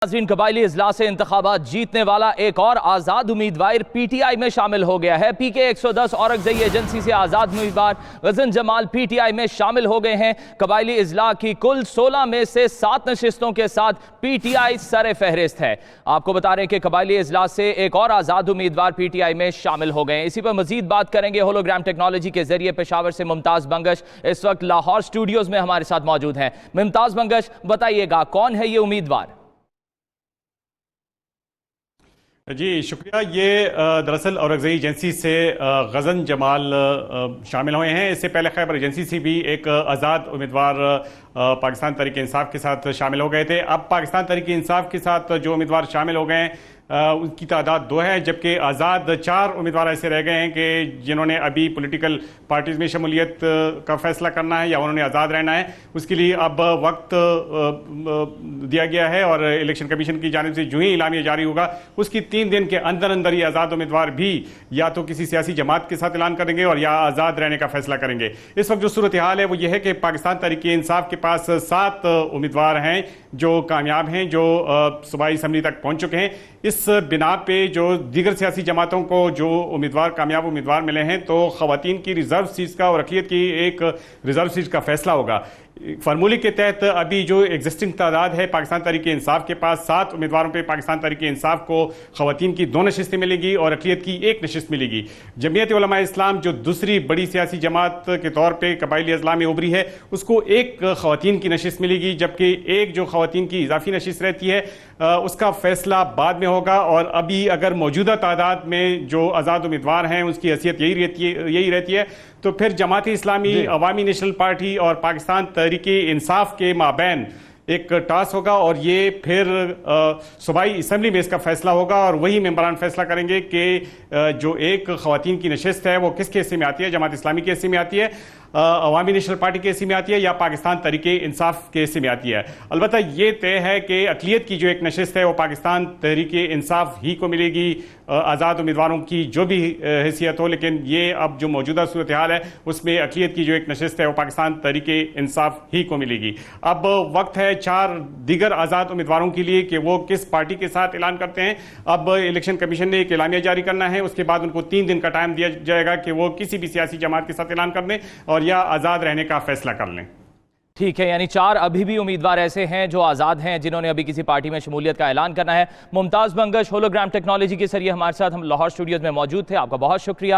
ناظرین، قبائلی اضلاع سے انتخابات جیتنے والا ایک اور آزاد امیدوار پی ٹی آئی میں شامل ہو گیا ہے۔ پی کے 110 اورکزئی ایجنسی سے آزاد امیدوار غزن جمال پی ٹی آئی میں شامل ہو گئے ہیں۔ قبائلی اضلاع کی کل 16 میں سے 7 نشستوں کے ساتھ پی ٹی آئی سر فہرست ہے۔ آپ کو بتا رہے ہیں کہ قبائلی اضلاع سے ایک اور آزاد امیدوار پی ٹی آئی میں شامل ہو گئے ہیں۔ اسی پر مزید بات کریں گے ہولوگرام ٹیکنالوجی کے ذریعے پشاور سے ممتاز بنگش اس وقت لاہور اسٹوڈیوز میں ہمارے ساتھ موجود ہیں۔ ممتاز بنگش، بتائیے گا کون ہے یہ امیدوار؟ جی شکریہ۔ یہ دراصل اورکزئی ایجنسی سے غزن جمال شامل ہوئے ہیں۔ اس سے پہلے خیبر ایجنسی سے بھی ایک آزاد امیدوار پاکستان تحریک انصاف کے ساتھ شامل ہو گئے تھے۔ اب پاکستان تحریک انصاف کے ساتھ جو امیدوار شامل ہو گئے ہیں ان کی تعداد 2 ہے، جبکہ آزاد 4 امیدوار ایسے رہ گئے ہیں کہ جنہوں نے ابھی پولیٹیکل پارٹیز میں شمولیت کا فیصلہ کرنا ہے یا انہوں نے آزاد رہنا ہے۔ اس کے لیے اب وقت دیا گیا ہے اور الیکشن کمیشن کی جانب سے جو ہی اعلامیہ جاری ہوگا اس کی 3 دن کے اندر اندر یہ آزاد امیدوار بھی یا تو کسی سیاسی جماعت کے ساتھ اعلان کریں گے اور یا آزاد رہنے کا فیصلہ کریں گے۔ اس وقت جو صورتحال ہے وہ یہ ہے کہ پاکستان تحریک انصاف کے پاس 7 امیدوار ہیں جو کامیاب ہیں، جو صوبائی اسمبلی تک پہنچ چکے ہیں۔ اس بنا پہ جو دیگر سیاسی جماعتوں کو جو امیدوار کامیاب امیدوار ملے ہیں تو خواتین کی ریزرو سیٹس کا اور اقلیت کی ایک ریزرو سیٹ کا فیصلہ ہوگا۔ فارمولے کے تحت ابھی جو ایگزسٹنگ تعداد ہے پاکستان تحریک انصاف کے پاس 7 امیدواروں پہ پاکستان تحریک انصاف کو خواتین کی 2 نشستیں ملے گی اور اقلیت کی 1 نشست ملے گی۔ جمعیت علماء اسلام جو دوسری بڑی سیاسی جماعت کے طور پہ قبائلی اضلاع میں ابھری ہے اس کو 1 خواتین کی نشست ملے گی، جبکہ 1 جو خواتین کی اضافی نشست رہتی ہے اس کا فیصلہ بعد میں ہوگا۔ اور ابھی اگر موجودہ تعداد میں جو آزاد امیدوار ہیں اس کی حیثیت یہی رہتی ہے تو پھر جماعت اسلامی، عوامی نیشنل پارٹی اور پاکستان تحریک انصاف کے مابین ایک ٹاس ہوگا اور یہ پھر صوبائی اسمبلی میں اس کا فیصلہ ہوگا اور وہی ممبران فیصلہ کریں گے کہ جو ایک خواتین کی نشست ہے وہ کس کے حصے میں آتی ہے، جماعت اسلامی کے حصے میں آتی ہے، عوامی نیشنل پارٹی کے حصے میں آتی ہے یا پاکستان تحریک انصاف کے حصے میں آتی ہے۔ البتہ یہ طے ہے کہ اقلیت کی جو ایک نشست ہے وہ پاکستان تحریک انصاف ہی کو ملے گی، آزاد امیدواروں کی جو بھی حیثیت ہو، لیکن یہ اب جو موجودہ صورتحال ہے اس میں اقلیت کی جو ایک نشست ہے وہ پاکستان تحریک انصاف ہی کو ملے گی۔ اب وقت ہے 4 دیگر آزاد امیدواروں کے لیے کہ وہ کس پارٹی کے ساتھ اعلان کرتے ہیں۔ اب الیکشن کمیشن نے ایک اعلامیہ جاری کرنا ہے، اس کے بعد ان کو 3 دن کا ٹائم دیا جائے گا کہ وہ کسی بھی سیاسی جماعت کے ساتھ اعلان کر دیں اور یا آزاد رہنے کا فیصلہ کر لیں۔ ٹھیک ہے، یعنی 4 ابھی بھی امیدوار ایسے ہیں جو آزاد ہیں جنہوں نے ابھی کسی پارٹی میں شمولیت کا اعلان کرنا ہے۔ ممتاز بنگش ہولوگرام ٹیکنالوجی کے ذریعے ہمارے ساتھ ہم لاہور اسٹوڈیوز میں موجود تھے، آپ کا بہت شکریہ۔